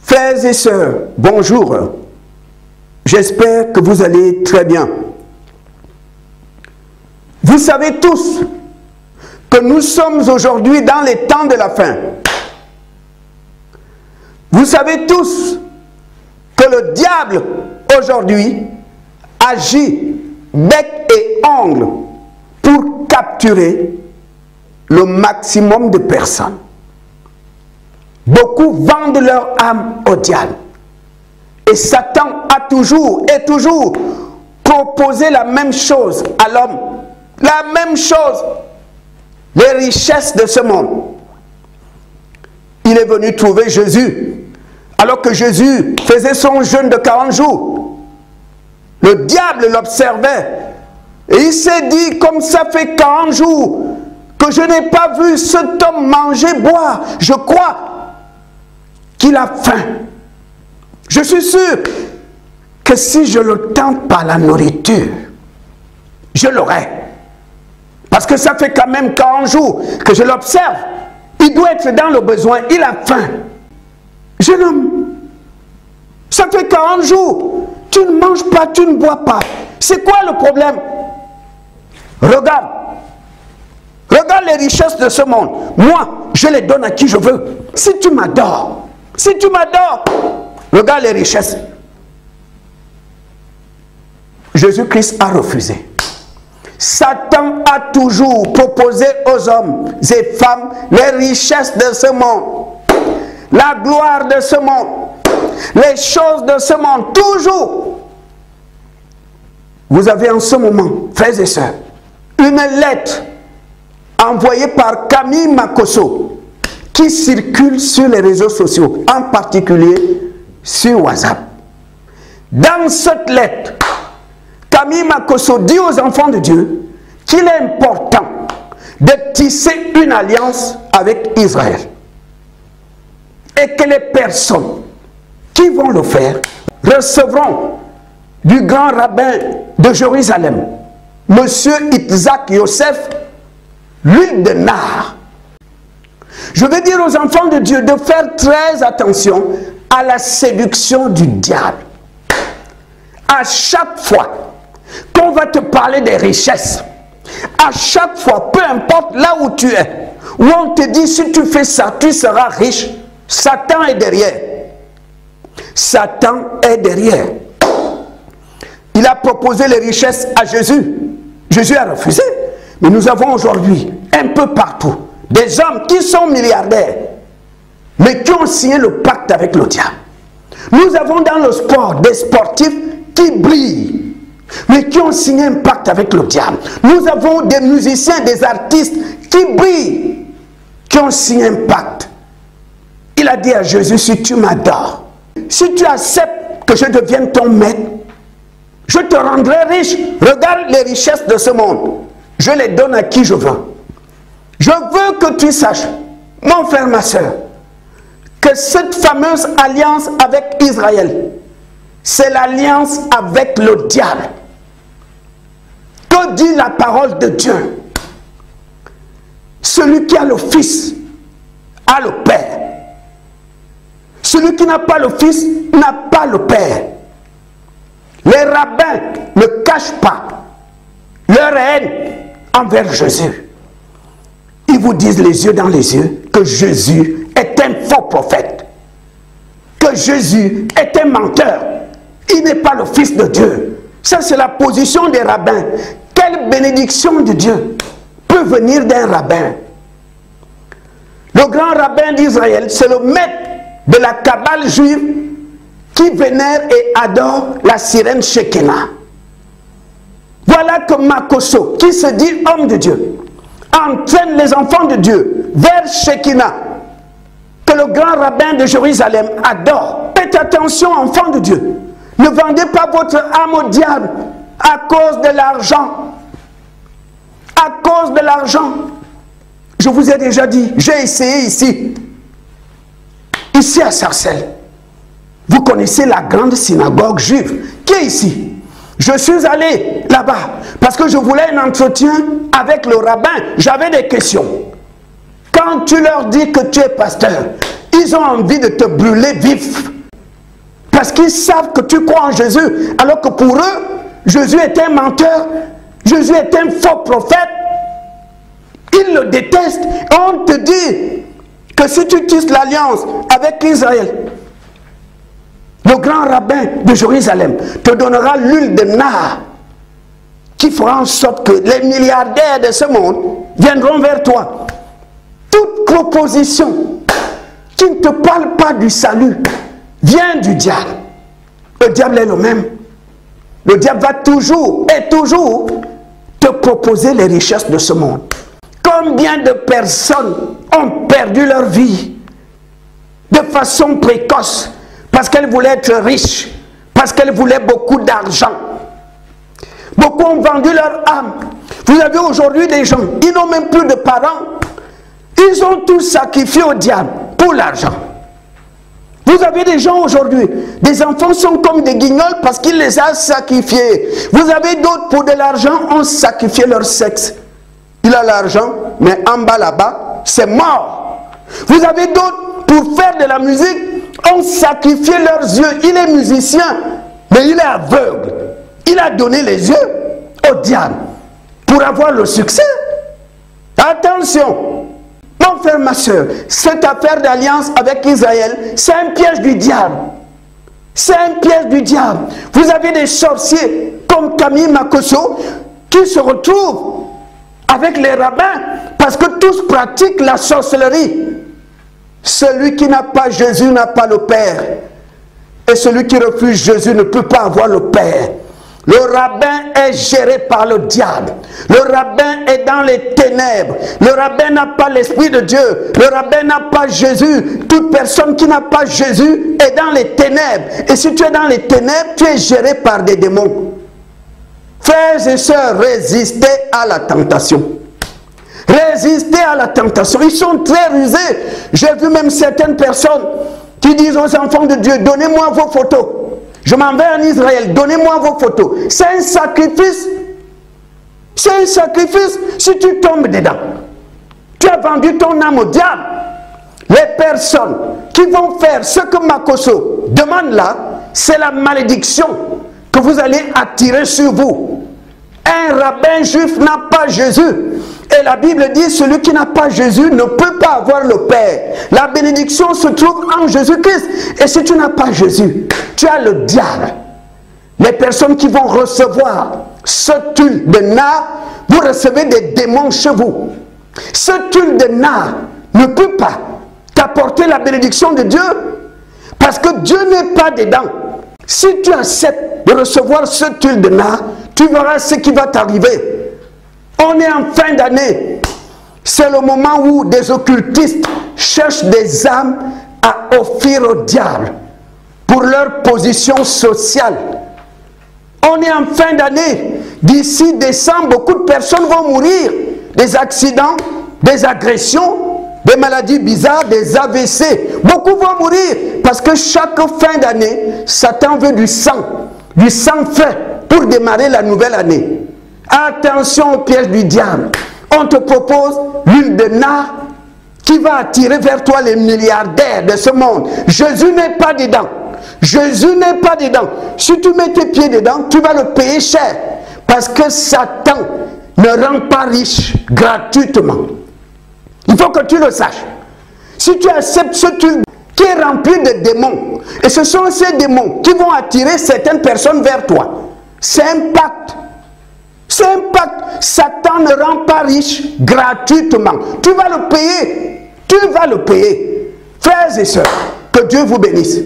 Frères et sœurs, bonjour. J'espère que vous allez très bien. Vous savez tous que nous sommes aujourd'hui dans les temps de la fin. Vous savez tous que le diable aujourd'hui agit bec et ongle pour capturer le maximum de personnes. Beaucoup vendent leur âme au diable. Et Satan a toujours et toujours proposé la même chose à l'homme. La même chose. Les richesses de ce monde. Il est venu trouver Jésus. Alors que Jésus faisait son jeûne de 40 jours. Le diable l'observait. Et il s'est dit, comme ça fait 40 jours que je n'ai pas vu cet homme manger, boire. Je crois qu'il a faim. Je suis sûr que si je le tente par la nourriture, je l'aurai. Parce que ça fait quand même 40 jours que je l'observe. Il doit être dans le besoin, il a faim. Jeune homme, ça fait 40 jours, tu ne manges pas, tu ne bois pas. C'est quoi le problème? Regarde. Regarde les richesses de ce monde. Moi, je les donne à qui je veux. Si tu m'adores, regarde les richesses. Jésus-Christ a refusé. Satan a toujours proposé aux hommes et femmes les richesses de ce monde, la gloire de ce monde, les choses de ce monde, toujours. Vous avez en ce moment, frères et sœurs, une lettre envoyée par Camille Makosso qui circule sur les réseaux sociaux, en particulier sur WhatsApp. Dans cette lettre, Camille Makosso dit aux enfants de Dieu qu'il est important de tisser une alliance avec Israël. Et que les personnes qui vont le faire recevront du grand rabbin de Jérusalem, Monsieur Isaac Yosef, l'huile de nard. Je veux dire aux enfants de Dieu de faire très attention à la séduction du diable. À chaque fois qu'on va te parler des richesses, à chaque fois, peu importe là où tu es, où on te dit si tu fais ça, tu seras riche, Satan est derrière. Satan est derrière. Il a proposé les richesses à Jésus. Jésus a refusé. Mais nous avons aujourd'hui, un peu partout, des hommes qui sont milliardaires, mais qui ont signé le pacte avec le diable. Nous avons dans le sport des sportifs qui brillent, mais qui ont signé un pacte avec le diable. Nous avons des musiciens, des artistes qui brillent, qui ont signé un pacte. Il a dit à Jésus, si tu m'adores, si tu acceptes que je devienne ton maître, je te rendrai riche. Regarde les richesses de ce monde. Je les donne à qui je veux. Je veux que tu saches, mon frère, ma soeur, que cette fameuse alliance avec Israël, c'est l'alliance avec le diable. Que dit la parole de Dieu? Celui qui a le Fils a le Père. Celui qui n'a pas le Fils n'a pas le Père. Les rabbins ne cachent pas leur haine envers Jésus. Ils vous disent les yeux dans les yeux que Jésus est un faux prophète. Que Jésus est un menteur. Il n'est pas le Fils de Dieu. Ça, c'est la position des rabbins. Quelle bénédiction de Dieu peut venir d'un rabbin? Le grand rabbin d'Israël, c'est le maître de la Kabbale juive qui vénère et adore la sirène Shekinah. Voilà que Makosso, qui se dit homme de Dieu, entraîne les enfants de Dieu vers Shekinah, que le grand rabbin de Jérusalem adore. Faites attention, enfants de Dieu. Ne vendez pas votre âme au diable à cause de l'argent. À cause de l'argent. Je vous ai déjà dit, j'ai essayé ici à Sarcelles. Vous connaissez la grande synagogue juive qui est ici. Je suis allé là-bas parce que je voulais un entretien avec le rabbin. J'avais des questions. Quand tu leur dis que tu es pasteur, ils ont envie de te brûler vif. Parce qu'ils savent que tu crois en Jésus. Alors que pour eux, Jésus est un menteur. Jésus est un faux prophète. Ils le détestent. On te dit que si tu tisses l'alliance avec Israël, le grand rabbin de Jérusalem te donnera l'huile de nard qui fera en sorte que les milliardaires de ce monde viendront vers toi. Toute proposition qui ne te parle pas du salut vient du diable. Le diable est le même. Le diable va toujours et toujours te proposer les richesses de ce monde. Combien de personnes ont perdu leur vie de façon précoce parce qu'elles voulaient être riches, parce qu'elles voulaient beaucoup d'argent. Beaucoup ont vendu leur âme. Vous avez aujourd'hui des gens, ils n'ont même plus de parents. Ils ont tout sacrifié au diable pour l'argent. Vous avez des gens aujourd'hui, des enfants sont comme des guignols parce qu'ils les ont sacrifiés. Vous avez d'autres pour de l'argent, ont sacrifié leur sexe. Il a l'argent, mais en bas là-bas, c'est mort. Vous avez d'autres pour faire de la musique, ont sacrifié leurs yeux. Il est musicien, mais il est aveugle. Il a donné les yeux au diable pour avoir le succès. Attention, mon frère, ma soeur, cette affaire d'alliance avec Israël, c'est un piège du diable. C'est un piège du diable. Vous avez des sorciers comme Camille Makosso qui se retrouvent avec les rabbins parce que tous pratiquent la sorcellerie. Celui qui n'a pas Jésus n'a pas le Père. Et celui qui refuse Jésus ne peut pas avoir le Père. Le rabbin est géré par le diable. Le rabbin est dans les ténèbres. Le rabbin n'a pas l'Esprit de Dieu. Le rabbin n'a pas Jésus. Toute personne qui n'a pas Jésus est dans les ténèbres. Et si tu es dans les ténèbres, tu es géré par des démons. Frères et sœurs, résistez à la tentation. Résistez à la tentation. Ils sont très rusés. J'ai vu même certaines personnes qui disent aux enfants de Dieu, donnez-moi vos photos. Je m'en vais en Israël, donnez-moi vos photos. C'est un sacrifice. C'est un sacrifice si tu tombes dedans. Tu as vendu ton âme au diable. Les personnes qui vont faire ce que Makosso demande là, c'est la malédiction que vous allez attirer sur vous. Un rabbin juif n'a pas Jésus. Et la Bible dit, celui qui n'a pas Jésus ne peut pas avoir le Père. La bénédiction se trouve en Jésus-Christ. Et si tu n'as pas Jésus, tu as le diable. Les personnes qui vont recevoir cette huile de nard, vous recevez des démons chez vous. Cette huile de nard ne peut pas t'apporter la bénédiction de Dieu parce que Dieu n'est pas dedans. Si tu acceptes de recevoir cette huile de nard, tu verras ce qui va t'arriver. On est en fin d'année. C'est le moment où des occultistes cherchent des âmes à offrir au diable pour leur position sociale. On est en fin d'année. D'ici décembre, beaucoup de personnes vont mourir. Des accidents, des agressions, des maladies bizarres, des AVC. Beaucoup vont mourir parce que chaque fin d'année, Satan veut du sang frais pour démarrer la nouvelle année. Attention au piège du diable. On te propose l'huile de nard qui va attirer vers toi les milliardaires de ce monde. Jésus n'est pas dedans. Jésus n'est pas dedans. Si tu mets tes pieds dedans, tu vas le payer cher. Parce que Satan ne rend pas riche gratuitement. Il faut que tu le saches. Si tu acceptes cette huile qui est remplie de démons, et ce sont ces démons qui vont attirer certaines personnes vers toi. C'est un pacte. C'est un pacte. Satan ne rend pas riche gratuitement. Tu vas le payer. Tu vas le payer. Frères et sœurs, que Dieu vous bénisse.